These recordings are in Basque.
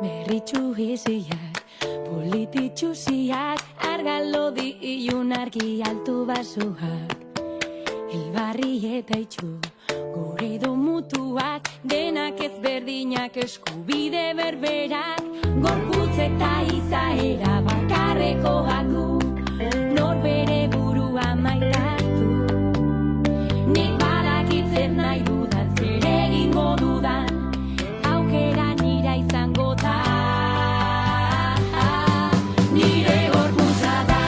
Berritxu iziak, polititxuziak, argalodi ilun argi altu basuak. Hilbarri eta itxu, gure du mutuak, denak ezberdinak eskubide berberak. Gorputz eta izaera bakarrekoak du, norbere burua maitatu. Nik badakitzen nahi dudan, zer egingo dudan, aukera nira izango da. Nire gorputza da,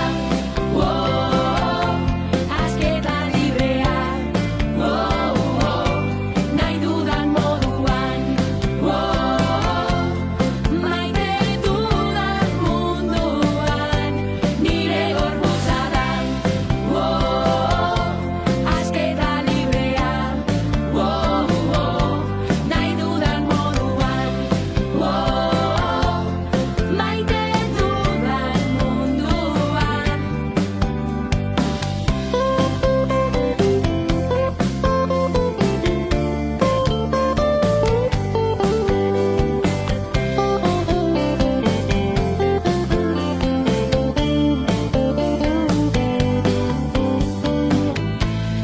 asketa librea, nahi dudan moduan, maite dudan munduan. Nire gorputza da, asketa librea, nahi dudan moduan, maite dudan munduan.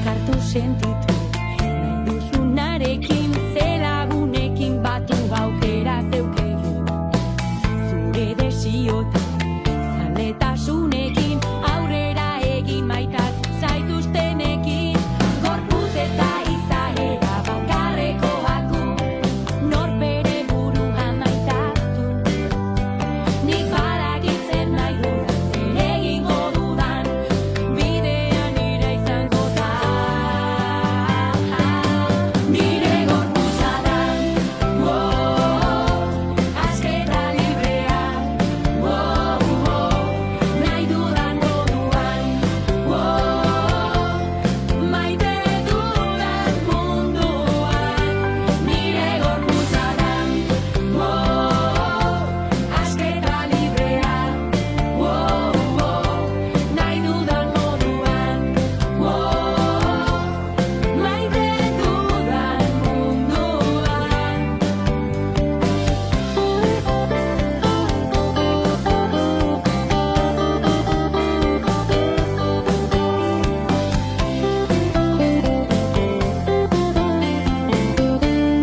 Kartu sentitu, nahi duzunarekin, zelagunekin batu aukera zeukegin. Zure desiotan, zaletasunekin, aurrera egin maitat zaituztenekin. Gorputz eta izaera bakarrekoak du, norbere burua maitatu. Nik badakitzen nahi dudan, zer egingo dudan, bidea nire izango da. Nire gorputza da, asketa librea, nahi dudan moduan, maite dudan munduan. Nire gorputza da, asketa librea, nahi dudan moduan, maite dudan munduan. Nire gorputza da,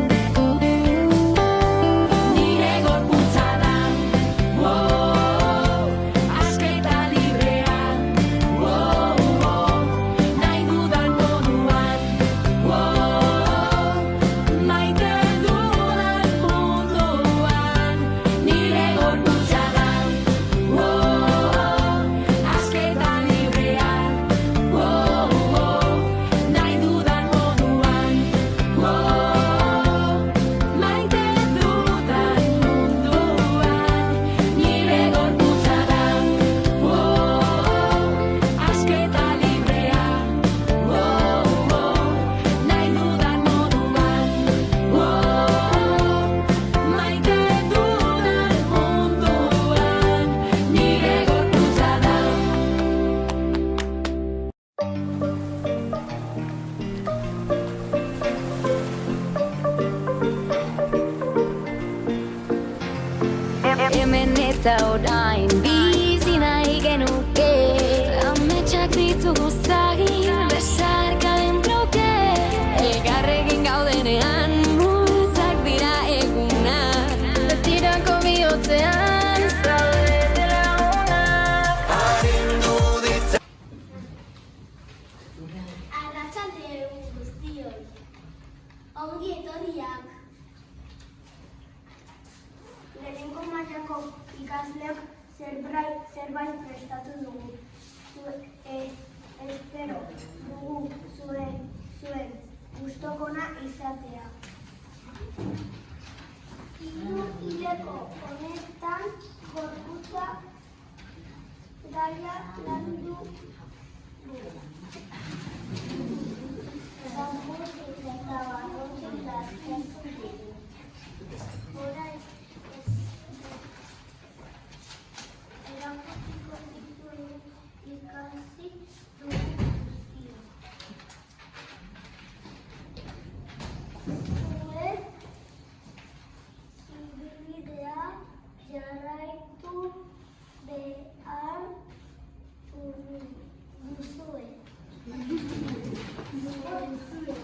asketa librea, nahi dudan moduan, maite dudan munduan. Nire gorputza da, asketa librea, nahi dudan moduan, maite dudan munduan. Nire gorputza da, asketa librea, nahi dudan moduan, maite dudan munduan. Nire gorputza da. Hemen eta orain bizi nahi genuke, ametsak ditugu zagin, besarka den bloke. Elkarrekin gaudenean, mutzak dira egunak, betirako bihotzean, zaudete lagunak. Arratsalde on guztioi. Ongi etorriak. Lehenengo mailako ikasleok zerbait prestatu dugu. Espero dugu zuen gustokona izatea. Hiru hileko honetan gorputza gaia landu dugu. Zamor eta barrotzen lazkatu dugu. Orain erakutsiko ditugu ikasi dugu guztiok. Zuen duen zure.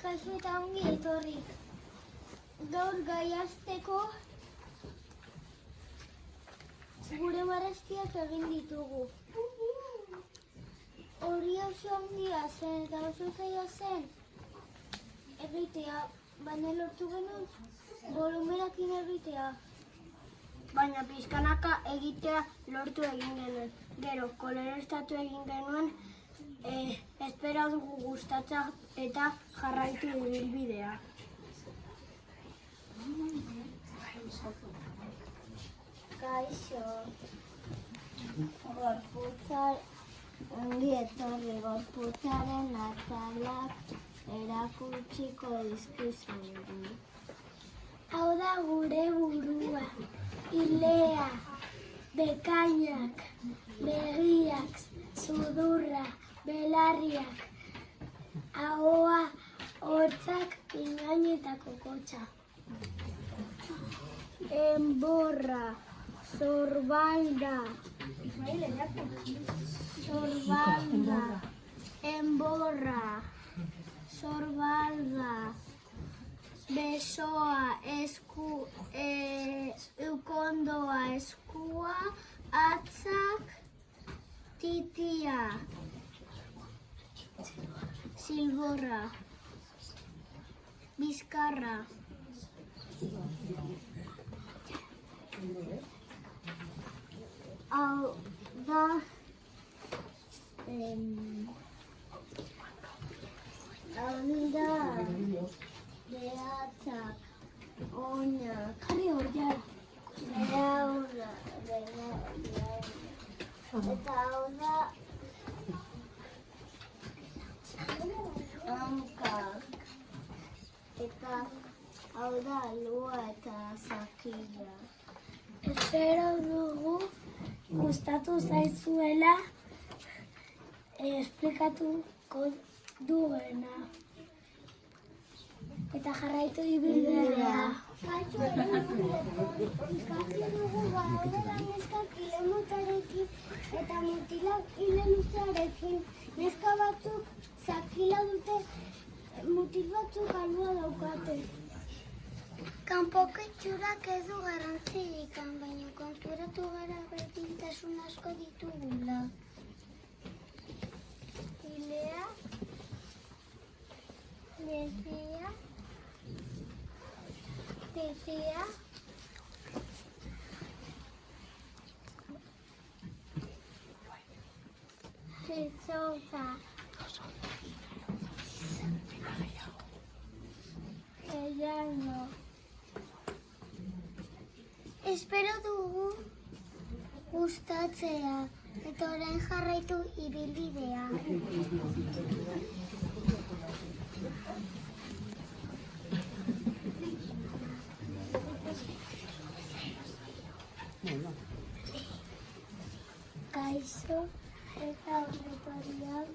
Kasu eta ongi etorri. Gaur gai hasteko gure marrazkiak egin ditugu. Hori oso handia zen eta oso zaila zen egitea, baina lortu genuen bolumerakin egitea. Baina pixkanaka egitea lortu egin genuen. Gero, koloreztatu egin genuen, espero dugu gustatzea eta jarraitu ibilbidea. Kaixo. Ongi etorri, gorputzaren atalak erakutsiko dizkizuegu. Hau da gure burua, ilea, bekainak, begiak, sudurra, belarriak, ahoa, hortzak, pingain eta kokotxa. Enborra, sorbalda, enborra, sorbalda, besoa, ukondoa, eskua, atzak, titia, silborra, bizkarra, hau da behatzak, oinak, jarri hor jara, eta hau da hankak, eta hau da lua eta zakila. Espero dugu gustatu zaizuela esplikatuko duena. Eta jarraitu ibilbidea. Ikasi dugu badaudela neskak ile motarekin eta mutilak ile luzearekin. Neska batzuk zakila dute, mutil batzuk alboa daukate. Kanpoko itxurak ez du garrantzirik, baina konturatu gara berdintasun asko ditugula. Ilea, begia, titia, tritzoza, ellano. Espero dugu gustatzea, eta orain jarraitu ibilbidea. Kaixo eta horretoriak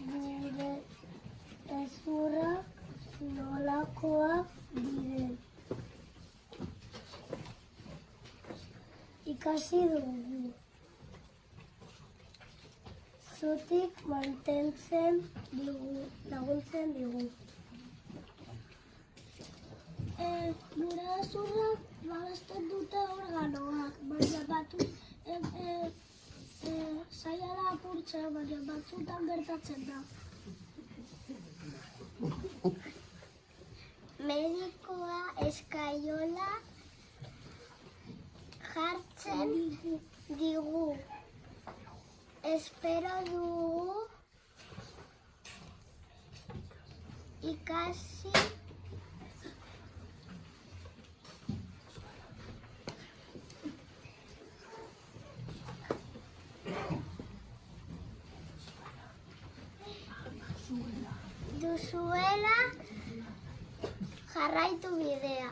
gure ezurrak nolakoak diren. Ikasi dugu. Zutik mantentzen laguntzen digu. Gure ezurrak babesten dute organoak, baina zaila da apurtzea, baina batzutan gertatzen da. Medikoa eskaiola jartzen digu. Espero dugu ikasi duzuela jarraitu bidea.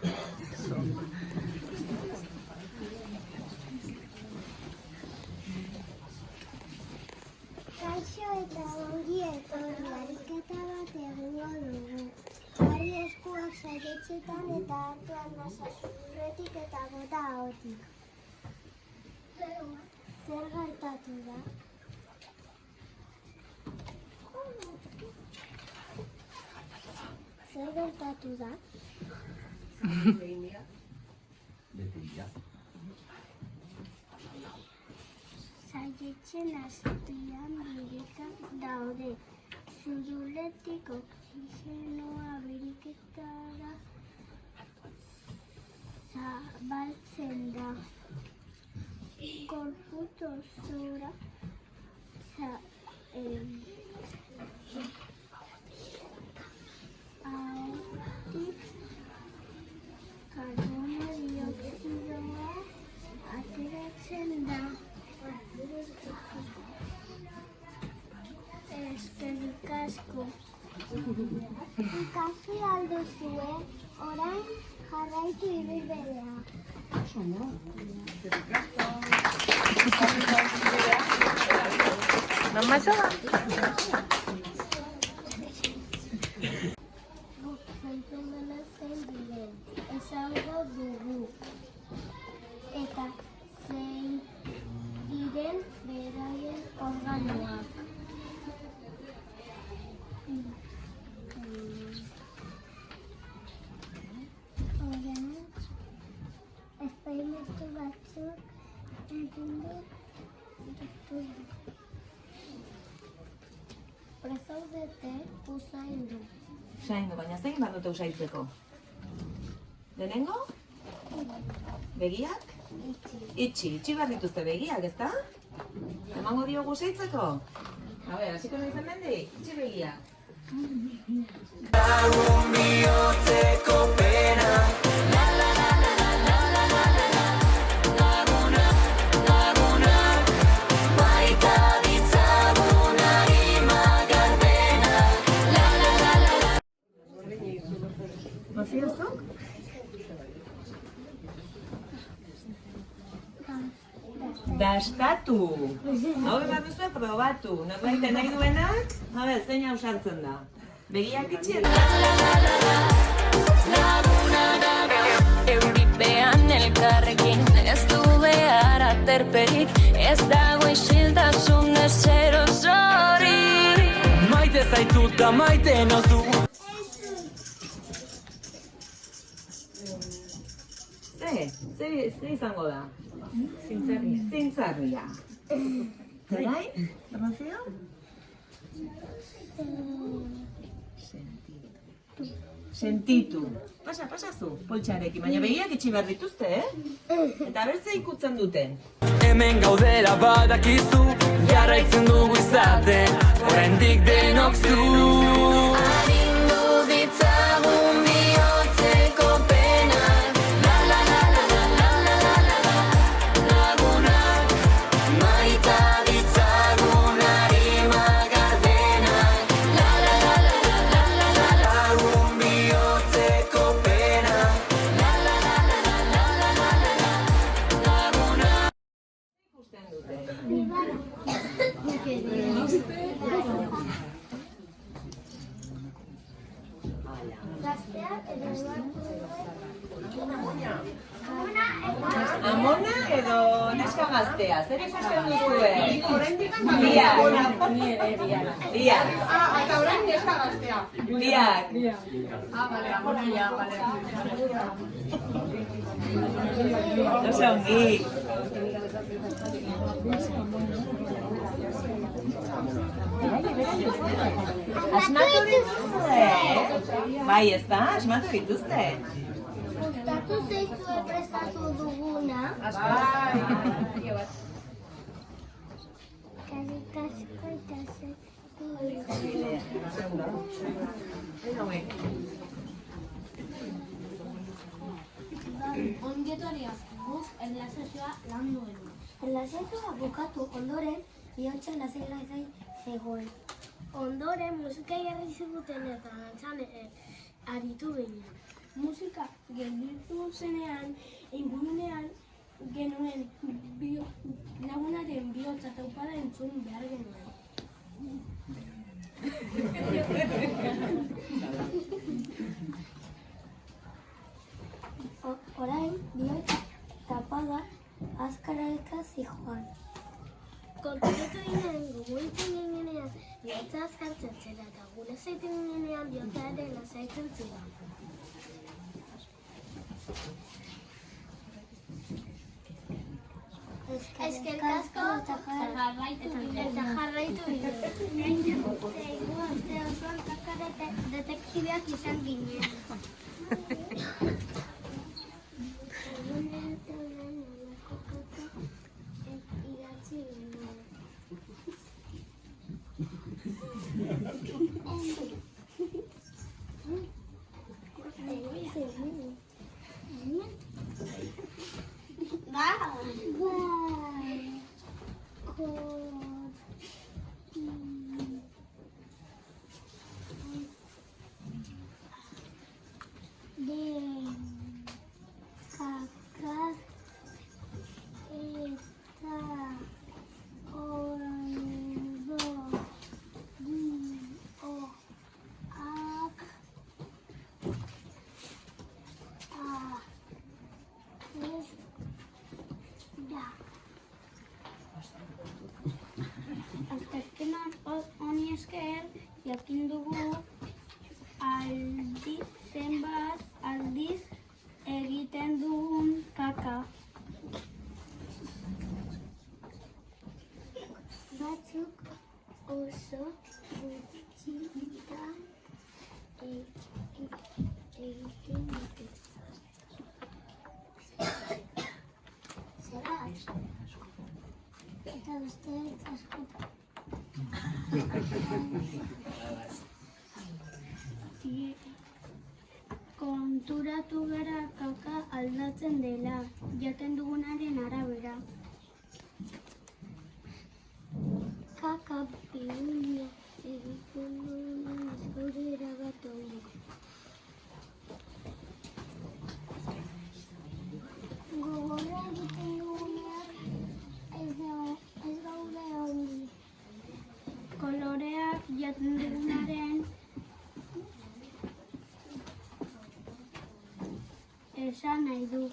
Kaixo eta ongi etorri, ariketa bat egingo dugu. Jarri eskuak saietxetan eta hartuan nazazurretik eta bota ahotik. Zer gertatu da? Zer gertatu da? Saietxen azpian birikak daude. Zuruletik oxigenoa biriketara zabaltzen da. Gorputz osora ahotik karbono dioxidoa ateratzen da. Eskerrik asko. Ikasi alduzue, orain jarraitu ibilbidea. Mama sola. Guk zentzumena zein diren, esango dugu. Eta zein diren beraien organoak. Orain, esperimentu batzuk egingo ditugu. Prezaudete usaindu. Usaindu, baina zein behar dute usaitzeko? Lehenengo? Begiak? Itxi behar dituzte begiak, ezta? Emango diogu usaitzeko? A ber, hasiko nahi zen mendi? Itxi begiak. Lagun bihotzeko pena. Lagunak, baita ditzagun arima garbena. Mafiozok? Dastatu! Hau behar duzu probatu. Norbaiten nahi duenak, zein hau sartzen da. Begiak itxi eta... Euripean elkarrekin ez du behar aterperik, ez dago isiltasun ezer osorik. Maite zaitut da maite nozu. Ze izango da? Zintzarria. Zerai? Errazio? Sentitu. Pasa zu, poltsarekin, baina begiak itxi behar dituzte, Eta bertze ikutzen duten. Hemen gaudela badakizu, jarraitzen dugu izaten, oraindik denok zu. Arindu ditzagun bihotzeko pena. La la la la la la la la la la. Amona edo neska gaztea, zer ikusten duzue? Biak. Biak. Eta orain neska gaztea. Biak. Bale, amona ja, bale. Oso ongi. Asmatu dituzue? Bai, ez da? Asmatu dituzte? Gustatu zaizue prestatu duguna? Karrik asko eta Ongetoria, guk erlazioa lan duen. Erlazioa bukatu ondoren, bihotza lasai zegoen. Ondoren, musika jarri ziguten eta dantzan aritu ginen. Musika gelditu zenean, ingurunean genuen lagunaren bihotza taupada entzun behar genuen. Orain, bihotza tapada azkaraleka zijoan. Konturatu ginen, guguritzen ginean, bihotza azkartzen zela eta gure zaiten ginean bihotzaren azaitzen zela. Eskerrik asko eta jarraitu bideo. Aste osoan kakare detektibeak izan ginen. Azterketan honi esker jakin dugu zenbat aldiz egiten dugun kaka. Batzuk oso gutxitan egiten dute. Zerra? Eta besteak askotan. Konturatu gara kaka aldatzen dela, jaten dugunaren arabera. Kaka bihuna egiten dugunan eskurera bat ondo. Gogorra egiten dugunean ez gaude ongi. Koloreak jaten dugunaren esan nahi du.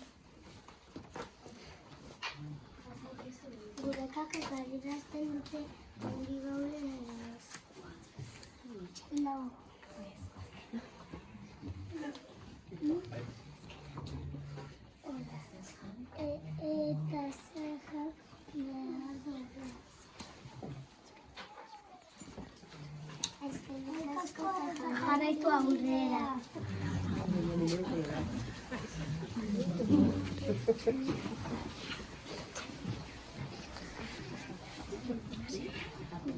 Gure kakak adierazten dute ongi gauden ez. Lau. Eta zerrak behar dugu. Jarraitu aurrera.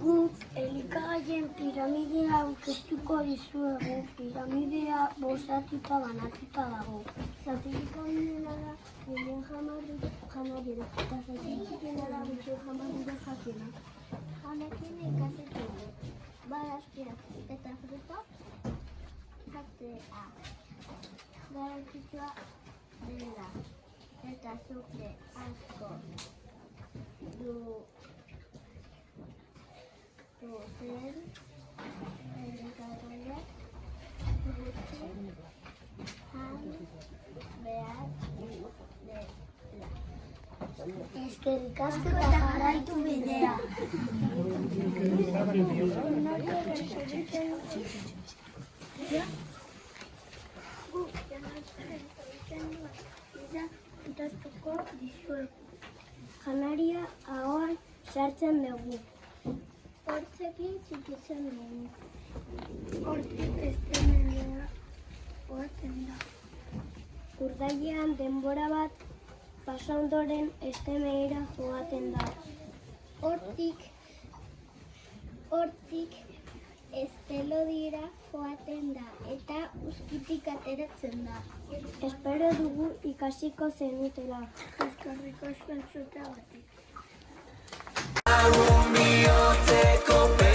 Guk elikagaien piramidea aurkeztuko dizuegu. Piramidea 5 zatitan banatuta dago. Zatirik handiena da gehien janariera eta zatirik txikiena da gutxien janariera jakiena. Janekin ikasetu barazkiak eta fruta jatea. Garrantzitsua dela eta azukre asko duten elikagaiak gutxi jan behar dela. Eskerrik asko eta jarraitu bidea. Janaria ahoan sartzen dugu. Hortzekin txikitzen dugu. Hortik eztenenea oaten da. Urdailean denbora bat pasa ondoren estemeira joaten da. Hortik estelodira joaten da eta uzkitik ateratzen da. Espero dugu ikasiko zenutela. Eskerrik asko entzuteagatik. Lagun bihotzeko